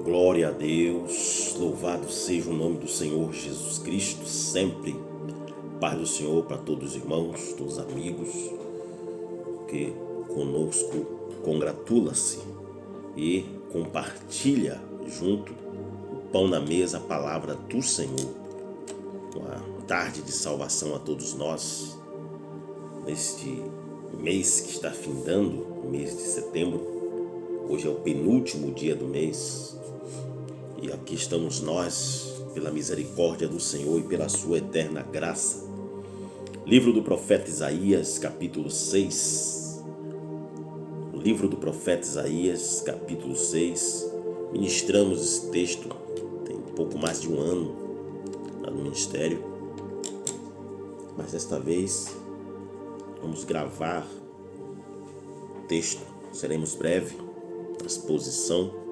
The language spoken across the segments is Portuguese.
Glória a Deus, louvado seja o nome do Senhor Jesus Cristo, sempre. Paz do Senhor para todos os irmãos, todos os amigos, que conosco congratula-se e compartilha junto o pão na mesa, a palavra do Senhor. Uma tarde de salvação a todos nós, neste mês que está findando, o mês de setembro. Hoje é o penúltimo dia do mês e aqui estamos nós, pela misericórdia do Senhor e pela sua eterna graça. Livro do profeta Isaías, capítulo 6. Livro do profeta Isaías, capítulo 6. Ministramos esse texto tem pouco mais de um ano lá no ministério, mas desta vez vamos gravar o texto. Seremos breve na exposição.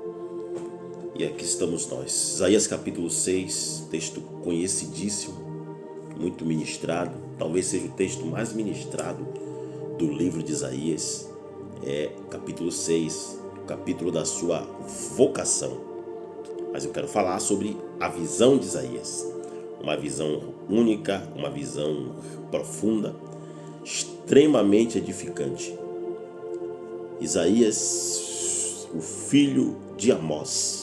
E aqui estamos nós. Isaías capítulo 6, texto conhecidíssimo, muito ministrado. Talvez seja o texto mais ministrado do livro de Isaías. É o capítulo 6, o capítulo da sua vocação. Mas eu quero falar sobre a visão de Isaías. Uma visão única, uma visão profunda, extremamente edificante. Isaías, o filho de Amós.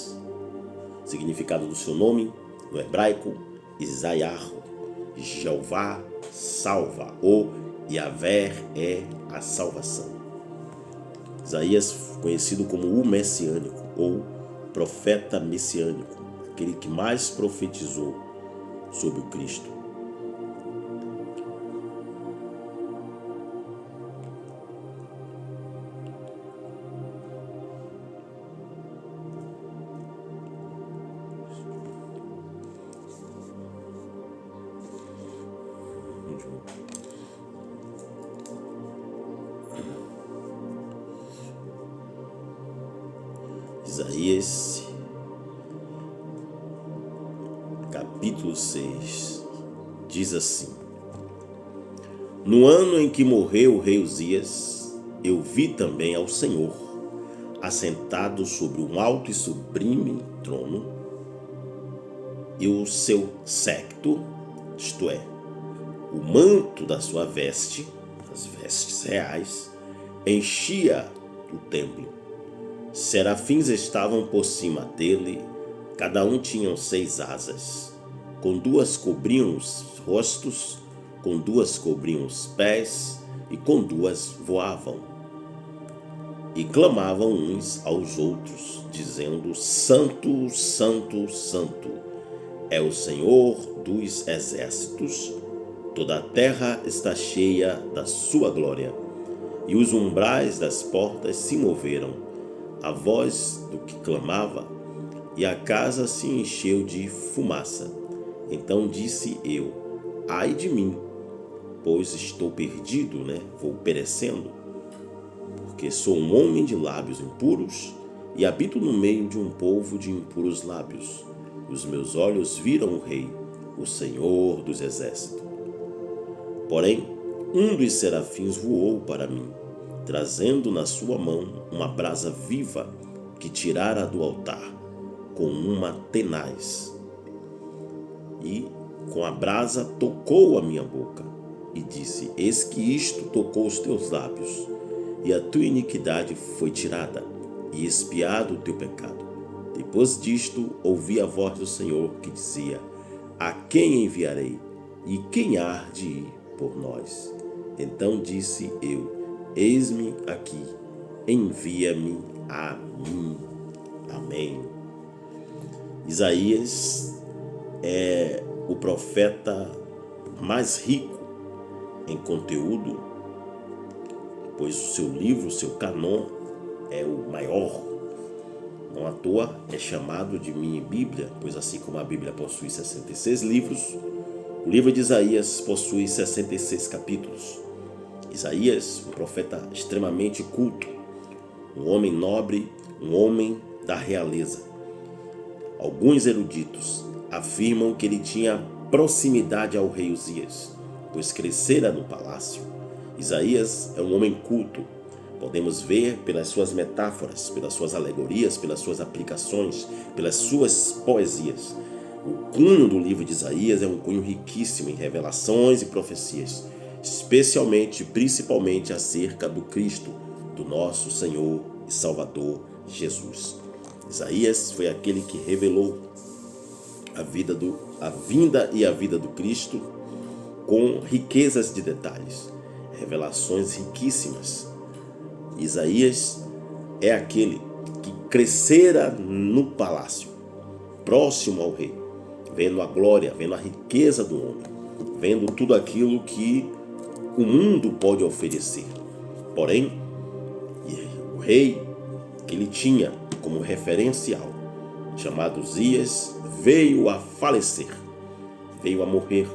Significado do seu nome, no hebraico, Isaiarro, Jeová salva, ou Yahvé é a salvação. Isaías, conhecido como o messiânico, ou profeta messiânico, aquele que mais profetizou sobre o Cristo. Isaías, capítulo 6, diz assim: No ano em que morreu o rei Uzias, eu vi também ao Senhor, assentado sobre um alto e sublime trono, e o seu séquito, isto é, o manto da sua veste, as vestes reais, enchia o templo. Serafins estavam por cima dele, cada um tinha 6 asas. Com 2 cobriam os rostos, com 2 cobriam os pés, e com 2 voavam. E clamavam uns aos outros, dizendo: Santo, Santo, Santo, é o Senhor dos exércitos, toda a terra está cheia da sua glória. E os umbrais das portas se moveram, a voz do que clamava, e a casa se encheu de fumaça. Então disse eu: ai de mim, pois estou perdido, vou perecendo, porque sou um homem de lábios impuros e habito no meio de um povo de impuros lábios. Os meus olhos viram o Rei, o Senhor dos exércitos. Porém, um dos serafins voou para mim, trazendo na sua mão uma brasa viva que tirara do altar com uma tenaz. E com a brasa tocou a minha boca e disse: Eis que isto tocou os teus lábios, e a tua iniquidade foi tirada, e expiado o teu pecado. Depois disto ouvi a voz do Senhor que dizia: A quem enviarei? E quem há de ir por nós? Então disse eu: Eis-me aqui, envia-me a mim. Amém. Isaías é o profeta mais rico em conteúdo, pois o seu livro, o seu canon, é o maior. Não à toa é chamado de mini Bíblia, pois assim como a Bíblia possui 66 livros, o livro de Isaías possui 66 capítulos. Isaías, um profeta extremamente culto, um homem nobre, um homem da realeza. Alguns eruditos afirmam que ele tinha proximidade ao rei Uzias, pois crescera no palácio. Isaías é um homem culto, Podemos ver pelas suas metáforas, pelas suas alegorias, pelas suas aplicações, pelas suas poesias. O cunho do livro de Isaías é um cunho riquíssimo em revelações e profecias, principalmente acerca do Cristo, do nosso Senhor e Salvador Jesus. Isaías foi aquele que revelou a vinda e a vida do Cristo com riquezas de detalhes, revelações riquíssimas. Isaías é aquele que crescera no palácio, próximo ao rei, vendo a glória, vendo a riqueza do homem, vendo tudo aquilo que o mundo pode oferecer. Porém, o rei que ele tinha como referencial, chamado Uzias, veio a falecer, veio a morrer.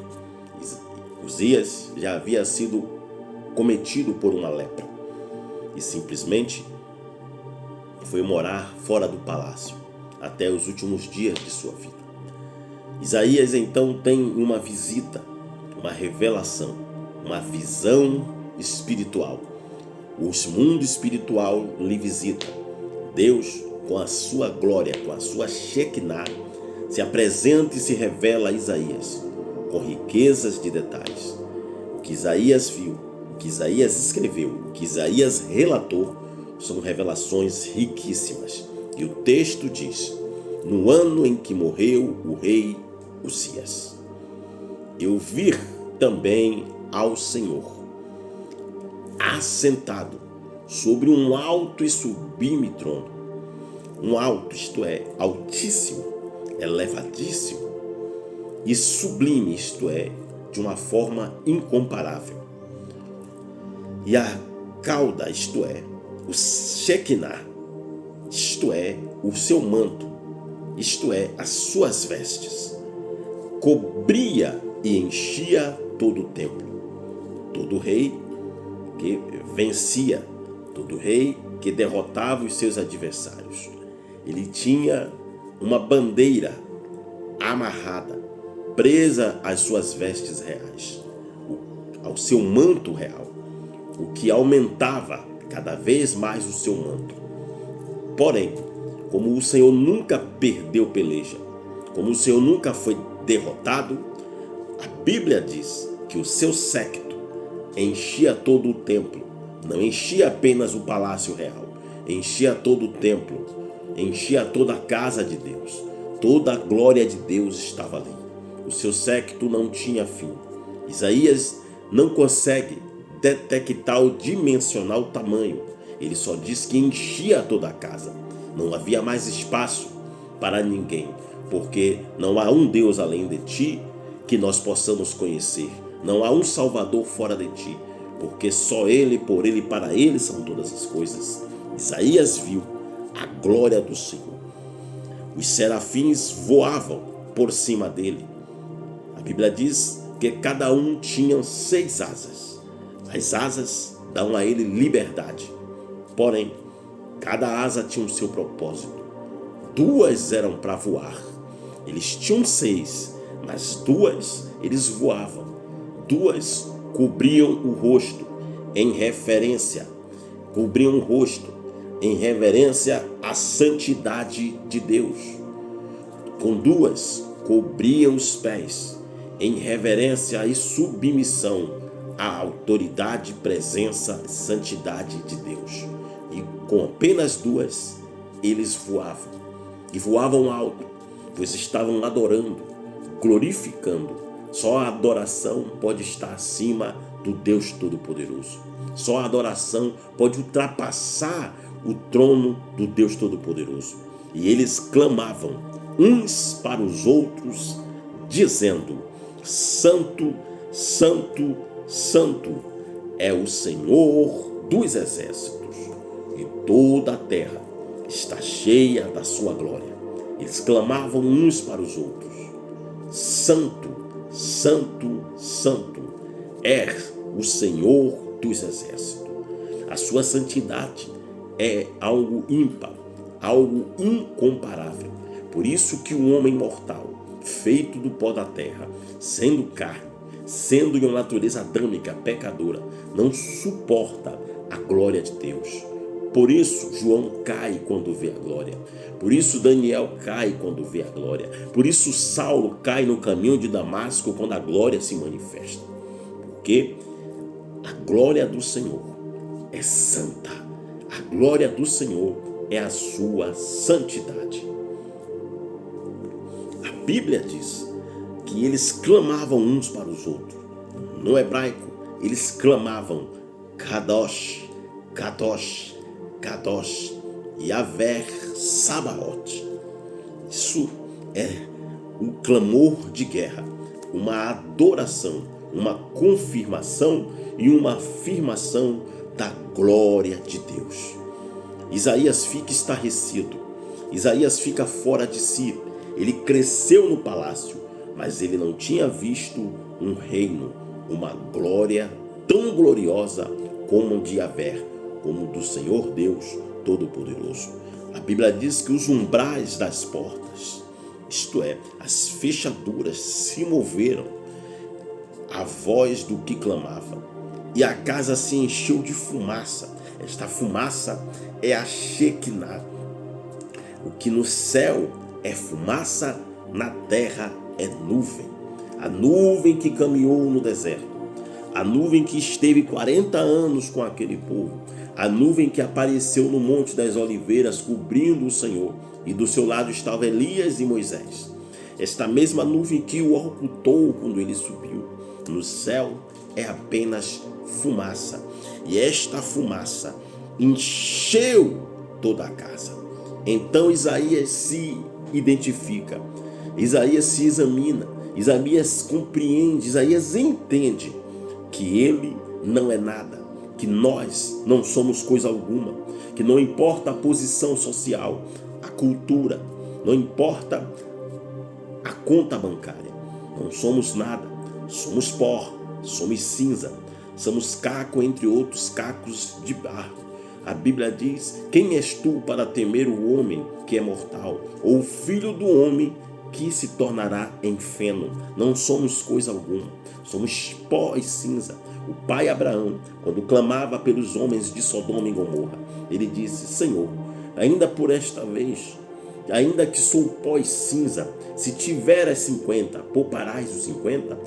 Uzias já havia sido cometido por uma lepra e simplesmente foi morar fora do palácio até os últimos dias de sua vida. Isaías então tem uma visita, uma revelação, uma visão espiritual. O mundo espiritual lhe visita. Deus, com a sua glória, com a sua Shekinah, se apresenta e se revela a Isaías, com riquezas de detalhes. O que Isaías viu, o que Isaías escreveu, o que Isaías relatou, são revelações riquíssimas. E o texto diz: no ano em que morreu o rei Uzias, eu vi também ao Senhor assentado sobre um alto e sublime trono. Um alto, isto é, altíssimo, elevadíssimo, e sublime, isto é, de uma forma incomparável. E a cauda, isto é, o Shekinah, isto é, o seu manto, isto é, as suas vestes, cobria e enchia todo o templo. Todo rei que vencia, todo rei que derrotava os seus adversários, ele tinha uma bandeira amarrada, presa às suas vestes reais, ao seu manto real, o que aumentava cada vez mais o seu manto. Porém, como o Senhor nunca perdeu peleja, como o Senhor nunca foi derrotado, a Bíblia diz que o seu séquito enchia todo o templo, não enchia apenas o palácio real, enchia todo o templo, enchia toda a casa de Deus, toda a glória de Deus estava ali. O seu séquito não tinha fim. Isaías não consegue detectar ou dimensionar o tamanho. Ele só diz que enchia toda a casa. Não havia mais espaço para ninguém, porque não há um Deus além de ti que nós possamos conhecer. Não há um Salvador fora de ti, porque só Ele, por Ele e para Ele são todas as coisas. Isaías viu a glória do Senhor. Os serafins voavam por cima dele. A Bíblia diz que cada um tinha 6 asas. As asas dão a ele liberdade. Porém, cada asa tinha o seu propósito. 2 eram para voar. Eles tinham 6, mas 2 eles voavam. 2 cobriam o rosto em referência. Cobriam o rosto em reverência à santidade de Deus. Com 2 cobriam os pés em reverência e submissão à autoridade, presença e santidade de Deus. E com apenas 2 eles voavam. E voavam alto, pois estavam adorando, glorificando. Só a adoração pode estar acima do Deus Todo-Poderoso. Só a adoração pode ultrapassar o trono do Deus Todo-Poderoso. E eles clamavam uns para os outros, dizendo: Santo, Santo, Santo é o Senhor dos exércitos, e toda a terra está cheia da sua glória. Eles clamavam uns para os outros: Santo, Santo, Santo é o Senhor dos exércitos. A sua santidade é algo ímpar, algo incomparável. Por isso que o homem mortal, feito do pó da terra, sendo carne, sendo de uma natureza adâmica, pecadora, não suporta a glória de Deus. Por isso João cai quando vê a glória. Por isso Daniel cai quando vê a glória. Por isso Saulo cai no caminho de Damasco quando a glória se manifesta. Porque a glória do Senhor é santa. A glória do Senhor é a sua santidade. A Bíblia diz que eles clamavam uns para os outros. No hebraico, eles clamavam Kadosh, Kadosh, Kadosh, Yahvé Sabaoth. Isso é um clamor de guerra, uma adoração, uma confirmação e uma afirmação da glória de Deus. Isaías fica estarrecido, Isaías fica fora de si. Ele cresceu no palácio, mas ele não tinha visto um reino, uma glória tão gloriosa como o de Yahvé, como do Senhor Deus Todo-Poderoso. A Bíblia diz que os umbrais das portas, isto é, as fechaduras, se moveram à voz do que clamava, e a casa se encheu de fumaça. Esta fumaça é a Shekinah. O que no céu é fumaça, na terra é nuvem. A nuvem que caminhou no deserto, a nuvem que esteve 40 anos com aquele povo, a nuvem que apareceu no Monte das Oliveiras cobrindo o Senhor, e do seu lado estavam Elias e Moisés. Esta mesma nuvem que o ocultou quando ele subiu. No céu é apenas fumaça, e esta fumaça encheu toda a casa. Então Isaías se identifica, Isaías se examina, Isaías compreende, Isaías entende que ele não é nada, que nós não somos coisa alguma, que não importa a posição social, a cultura, não importa a conta bancária, não somos nada, somos pó, somos cinza, somos caco entre outros cacos de barro. A Bíblia diz: quem és tu para temer o homem que é mortal, ou o filho do homem que se tornará em feno? Não somos coisa alguma, somos pó e cinza. O pai Abraão, quando clamava pelos homens de Sodoma e Gomorra, ele disse: Senhor, ainda por esta vez, ainda que sou pó e cinza, se tiveres 50, pouparás os 50?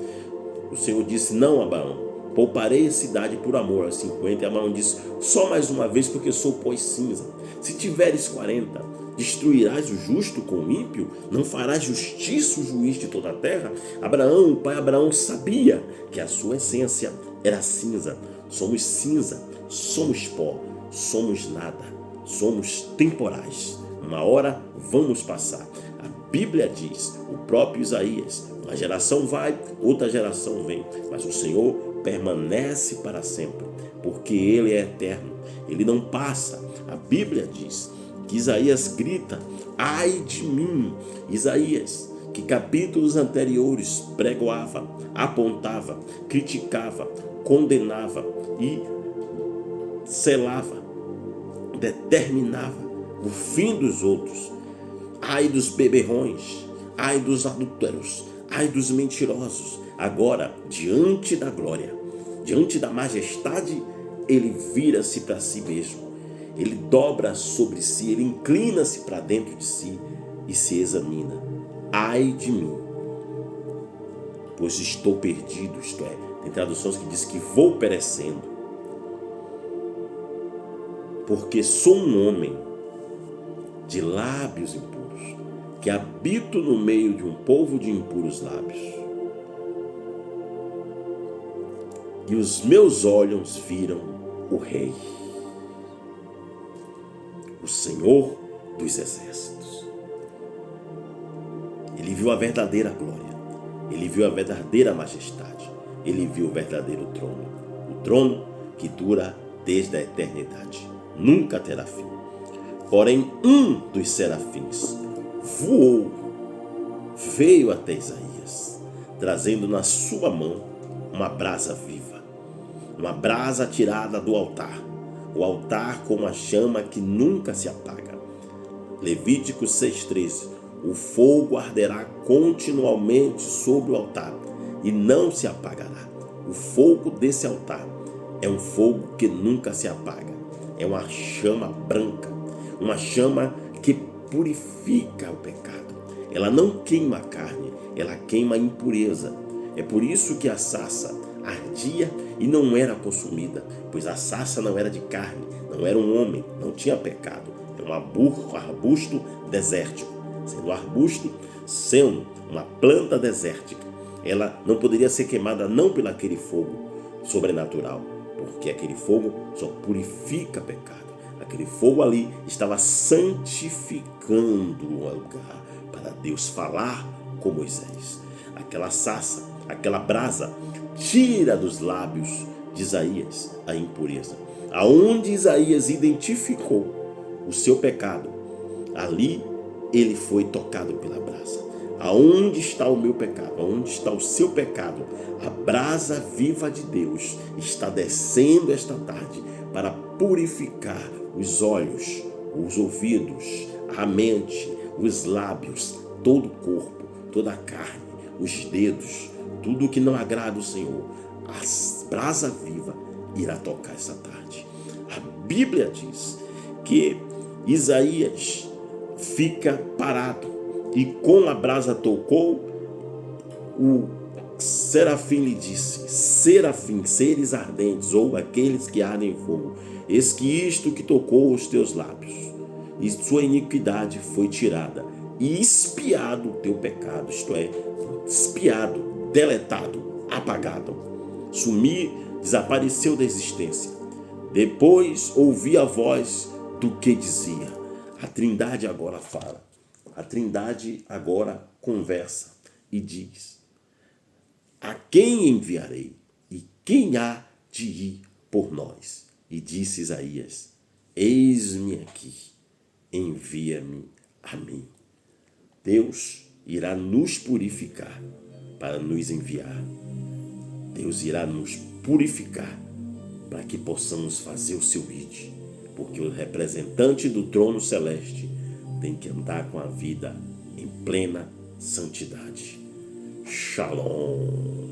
O Senhor disse: não, Abraão, pouparei a cidade por amor aos 50. E Abraão disse: só mais uma vez, porque sou pó e cinza. Se tiveres 40, destruirás o justo com o ímpio? Não farás justiça o juiz de toda a terra? Abraão, o pai Abraão, sabia que a sua essência era cinza. Somos pó, somos nada, somos temporais. Uma hora vamos passar. A Bíblia diz, o próprio Isaías: uma geração vai, outra geração vem, mas o Senhor permanece para sempre, porque Ele é eterno, Ele não passa. A Bíblia diz que Isaías grita: ai de mim! Isaías, que capítulos anteriores pregoava, apontava, criticava, condenava e selava, determinava o fim dos outros. Ai dos beberrões, ai dos adúlteros, ai dos mentirosos. Agora, diante da glória, diante da majestade, ele vira-se para si mesmo, ele dobra sobre si, ele inclina-se para dentro de si e se examina: ai de mim, pois estou perdido. Isto é, tem traduções que diz que vou perecendo, porque sou um homem de lábios impuros, que habito no meio de um povo de impuros lábios. E os meus olhos viram o Rei, o Senhor dos Exércitos. Ele viu a verdadeira glória, ele viu a verdadeira majestade, ele viu o verdadeiro trono, o trono que dura desde a eternidade, nunca terá fim. Porém, um dos serafins voou, veio até Isaías, trazendo na sua mão uma brasa viva, uma brasa tirada do altar, o altar com uma chama que nunca se apaga. Levítico 6,13: o fogo arderá continuamente sobre o altar e não se apagará. O fogo desse altar é um fogo que nunca se apaga. É uma chama branca, uma chama que purifica o pecado. Ela não queima a carne, ela queima a impureza. É por isso que a sarça ardia e não era consumida, pois a sarça não era de carne, não era um homem, não tinha pecado. É um arbusto desértico. Sendo um arbusto, sendo uma planta desértica, ela não poderia ser queimada não pelo aquele fogo sobrenatural, porque aquele fogo só purifica pecado. Aquele fogo ali estava santificando o lugar para Deus falar com Moisés. Aquela sarça, aquela brasa, tira dos lábios de Isaías a impureza. Aonde Isaías identificou o seu pecado, ali ele foi tocado pela brasa. Aonde está o meu pecado? Aonde está o seu pecado? A brasa viva de Deus está descendo esta tarde para purificar os olhos, os ouvidos, a mente, os lábios, todo o corpo, toda a carne, os dedos, tudo que não agrada o Senhor. A brasa viva irá tocar essa tarde. A Bíblia diz que Isaías fica parado e com a brasa tocou, o serafim lhe disse: serafim, seres ardentes, ou aqueles que ardem em fogo, eis que isto que tocou os teus lábios, e sua iniquidade foi tirada, e espiado o teu pecado, isto é, espiado, deletado, apagado, sumir, desapareceu da existência. Depois ouvi a voz do que dizia. A Trindade agora fala, a Trindade agora conversa e diz: a quem enviarei? E quem há de ir por nós? E disse Isaías: eis-me aqui, envia-me a mim. Deus irá nos purificar para nos enviar. Deus irá nos purificar para que possamos fazer o seu ID, porque o representante do trono celeste tem que andar com a vida em plena santidade. Shalom.